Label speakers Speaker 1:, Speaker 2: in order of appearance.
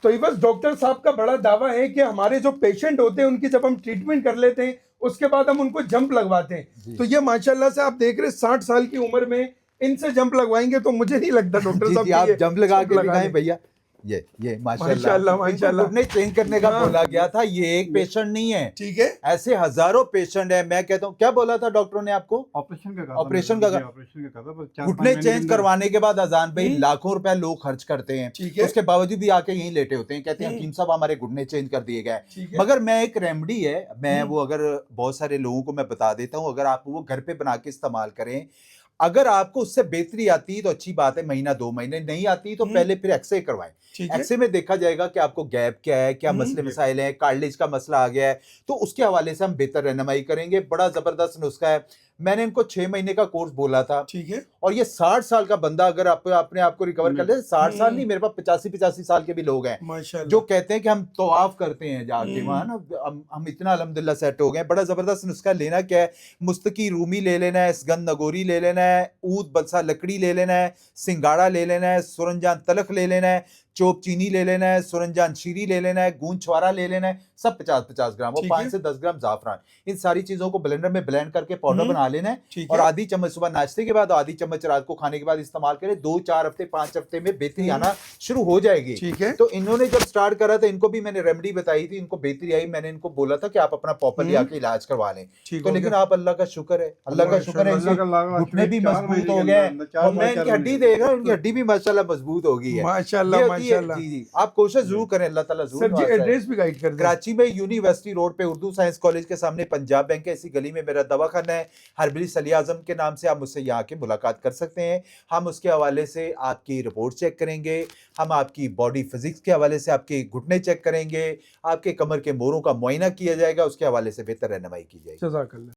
Speaker 1: तो ये बस डॉक्टर साहब का बड़ा दावा है कि हमारे जो पेशेंट होते हैं उनकी जब हम ट्रीटमेंट कर लेते हैं उसके बाद हम उनको जंप लगवाते हैं। तो ये माशाल्लाह से आप देख रहे 60 साल की उम्र में इनसे जंप लगवाएंगे तो मुझे नहीं लगता डॉक्टर
Speaker 2: जी
Speaker 1: साहब
Speaker 2: जी, आप जंप लगा के दिखाएं भैया। ये
Speaker 1: माशाल्लाह माशाल्लाह
Speaker 2: घुटने चेंज करने का
Speaker 1: हाँ।
Speaker 2: बोला गया था, ये एक पेशेंट नहीं है,
Speaker 1: ठीक है,
Speaker 2: ऐसे हजारों पेशेंट है। मैं कहता हूँ, क्या बोला था डॉक्टरों ने आपको?
Speaker 3: ऑपरेशन का
Speaker 2: ऑपरेशन का
Speaker 3: था,
Speaker 2: घुटने चेंज करवाने के बाद अजान भाई लाखों रुपए लोग खर्च करते हैं,
Speaker 1: ठीक है।
Speaker 2: उसके बावजूद भी आके यहीं लेटे होते हैं, कहते हैं हकीम साहब हमारे घुटने चेंज कर दिए गए।
Speaker 1: ठीक है।
Speaker 2: मगर मैं एक रेमेडी है, मैं वो अगर बहुत सारे लोगों को मैं बता देता हूँ, अगर आप वो घर पे बना के इस्तेमाल करें, अगर आपको उससे बेहतरी आती है तो अच्छी बात है, महीना 2 महीने, नहीं आती तो पहले फिर एक्सरे करवाएं। एक्सरे में देखा जाएगा कि आपको गैप क्या है, क्या मसले मसाइल हैं, कार्टिलेज का मसला आ गया है, तो उसके हवाले से हम बेहतर रहनुमाई करेंगे। बड़ा जबरदस्त नुस्खा है, मैंने इनको 6 महीने का कोर्स बोला था।
Speaker 1: ठीक है।
Speaker 2: और ये 60 साल का बंदा अगर आप अपने आप को रिकवर कर ले, 60 साल नहीं, मेरे पास 85 साल के भी लोग हैं जो कहते हैं कि हम तवाफ करते हैं जाके वहां ना, हम इतना अल्हम्दुलिल्लाह सेट हो गए। बड़ा जबरदस्त नुस्खा। लेना क्या है, मुस्तकी रूमी ले लेना है, स्गंध नगोरी ले लेना है, ऊद बलसा लकड़ी ले लेना है, सिंगाड़ा ले लेना है, सुरंजान तलख ले लेना है, चोप चीनी ले लेना है, सुरंजान शीरी ले लेना है, गूंद छुआरा ले लेना है, सब 50-50 ग्राम और 5 से 10 ग्राम जाफरान। इन सारी चीजों को ब्लेंडर में ब्लेंड करके पाउडर बना लेना है और आधी चम्मच सुबह नाश्ते के बाद, आधी चम्मच रात को खाने के बाद इस्तेमाल करें। 2-4 हफ्ते 5 हफ्ते में बेहतरी आना शुरू हो जाएगी।
Speaker 1: ठीक है।
Speaker 2: तो इन्होंने जब स्टार्ट करा था, इनको भी मैंने रेमेडी बताई थी, इनको बेहतरी आई। मैंने इनको बोला था कि आप अपना प्रॉपर्ली आके इलाज करवा लें, तो लेकिन आप अल्लाह का शुक्र है, अल्लाह का शुक्र है, घुटने भी मजबूत हो गए और मैं इनकी हड्डी देख रहा हूँ, इनकी हड्डी भी माशाल्लाह मजबूत हो गई है।
Speaker 1: माशाल्लाह माशाल्लाह।
Speaker 2: जी जी, आप कोशिश जरूर करें, अल्लाह ताला जरूर।
Speaker 1: सर जी एड्रेस भी गाइड कर दें।
Speaker 2: कराची में यूनिवर्सिटी रोड पे उर्दू साइंस कॉलेज के सामने पंजाब बैंक है, इसी गली में मेरा दवाखाना है। हरबली सली आजम के नाम से आप मुझसे यहाँ के मुलाकात कर सकते हैं। हम उसके हवाले से आपकी रिपोर्ट चेक करेंगे, हम आपकी बॉडी फिजिक्स के हवाले से आपके घुटने चेक करेंगे, आपके कमर के मोरों का मुआयना किया जाएगा, उसके हवाले से बेहतर रहनुमाई की जाएगी।
Speaker 1: जज़ाकल्लाह।